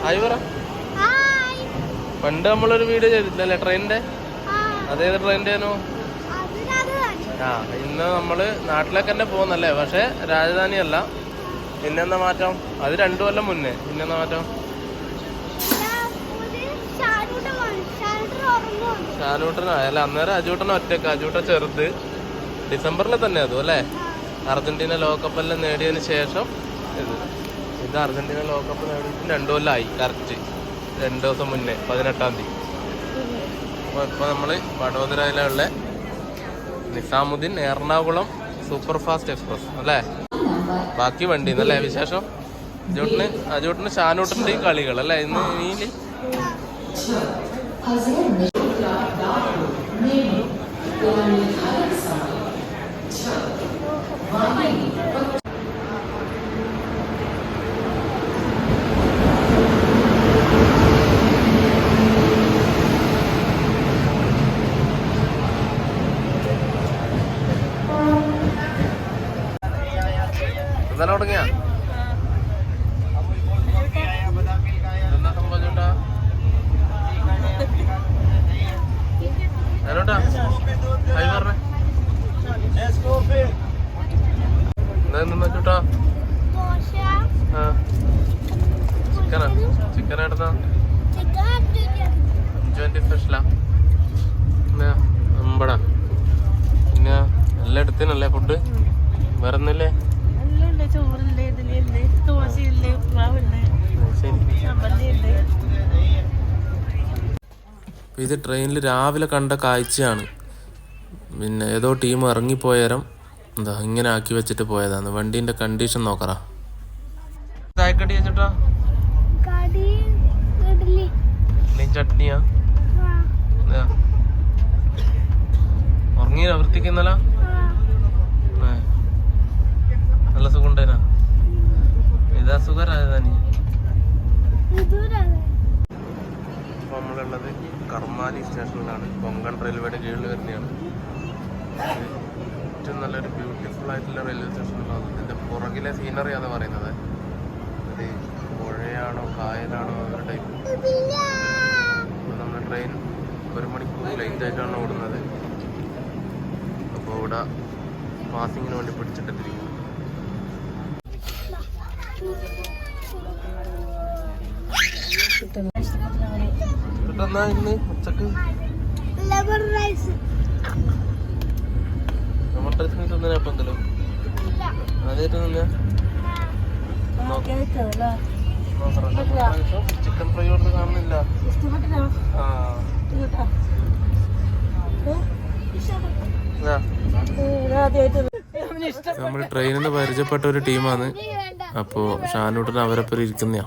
Hi പറ. പണ്ട് നമ്മളൊരു വീഡിയോ ചെയ്തിട്ടില്ലല്ലേ ട്രെയിനിന്റെ? അതേത് ട്രെയിനിന്റെ ആണോ? ആ, ഇന്ന് നമ്മള് നാട്ടിലേക്ക് തന്നെ പോകുന്നല്ലേ, പക്ഷെ രാജധാനി അല്ല. പിന്നെന്താ മാറ്റം? അത് 2 കൊല്ലം മുന്നേ. പിന്നെന്താ മാറ്റം? ഷാനൂട്ടനോ അല്ല, അന്നേരം അജൂട്ടനോ ഒറ്റക്ക്. അജൂട്ട ചെറുത്. ഡിസംബറിൽ തന്നെ അതും അല്ലേ? അർജന്റീന ലോകകപ്പെല്ലാം നേടിയതിന് ശേഷം ഇത് അർജന്റീന ലോകകപ്പ് നേടിയിട്ട് 2 കൊല്ലമായി കറക്റ്റ്. 2 ദിവസം മുന്നേ 18-ാം തീയതി. അപ്പോൾ ഇപ്പോൾ നമ്മൾ വഡോദരയിലുള്ള Nizamuddin Ernakulam super fast express അല്ലേ? ബാക്കി വണ്ടി എന്നല്ലേ വിശേഷം? അജൂട്ടിന് ഷാനൂട്ടിൻ്റെയും കളികൾ അല്ലേ ഇന്ന് ഇനിയില്? എന്തായാലും തുടങ്ങിയാ? എന്താ സംഭവം ചേട്ടാ? ഹലോട്ടാ ഹായ് പറഞ്ഞേ. എന്താ ചേട്ടാ? ചിക്കനാ? ചിക്കൻ എടുത്താ 520 സ്പെഷ്യലാ? അമ്പടാ. പിന്നെ എല്ലാം എടുത്തനല്ലേ ഫുഡ്? വേറെ ഒന്നുമില്ലേ? ഇത് ട്രെയിനിൽ രാവിലെ കണ്ട കാഴ്ചയാണ്. പിന്നെ ഏതോ ടീം ഇറങ്ങിപ്പോയേരം എന്താ ഇങ്ങനെ ആക്കി വെച്ചിട്ട് പോയതാണ്. വണ്ടീന്റെ കണ്ടീഷൻ നോക്കറ. ചായക്കടി വെച്ചിട്ടാ ചട്നിയാ? ഉറങ്ങിയ വൃത്തിക്കുന്നല്ല? നല്ല സുഖം ഉണ്ടായിനാ? ഇതാ സുഖ രാജധാനി. നമ്മളുള്ളത് കർമാലി സ്റ്റേഷനിലാണ്. കൊങ്കൺ റെയിൽവേയുടെ കീഴിൽ വരുന്നതാണ്. ഏറ്റവും നല്ലൊരു ബ്യൂട്ടിഫുൾ ആയിട്ടുള്ള റെയിൽവേ സ്റ്റേഷനാണ്. ഇതിൻ്റെ പുറകിലെ സീനറി ആണ് പറയുന്നത്. അത് പുഴയാണോ കായലാണോ ഒരു ടൈപ്പ്. നമ്മുടെ ട്രെയിൻ 1 മണിക്കൂർ ലേറ്റ് ആയിട്ടാണ് ഓടുന്നത്. അപ്പോൾ ഇവിടെ പാസിങ്ങിന് വേണ്ടി പിടിച്ചിട്ടിരിക്കുന്നു. ഇന്ന് ഉച്ചക്ക് ലെമൺ റൈസ് തിന്നപ്പം അതായിട്ട് ചിക്കൻ ഫ്രൈ കൊടുത്ത് കാണുന്നില്ല. നമ്മൾ ട്രെയിനിൽ നിന്ന് പരിചയപ്പെട്ട ഒരു ടീമാണ്. അപ്പോൾ ഷാനൂട്ടിന് അവരൊപ്പം ഇരിക്കുന്നയാ.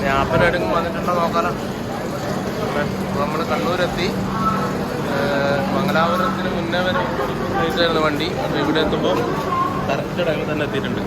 ഞാപ്പനെടുക്കും വന്നിട്ടുണ്ടോ നോക്കാലോ. നമ്മൾ കണ്ണൂരെത്തി. മംഗലാപുരത്തിന് മുന്നേ വരെ ആയിരുന്നു വണ്ടി. അപ്പോൾ ഇവിടെ എത്തുമ്പോൾ കറക്റ്റ് ടൈമിൽ തന്നെ എത്തിയിട്ടുണ്ട്.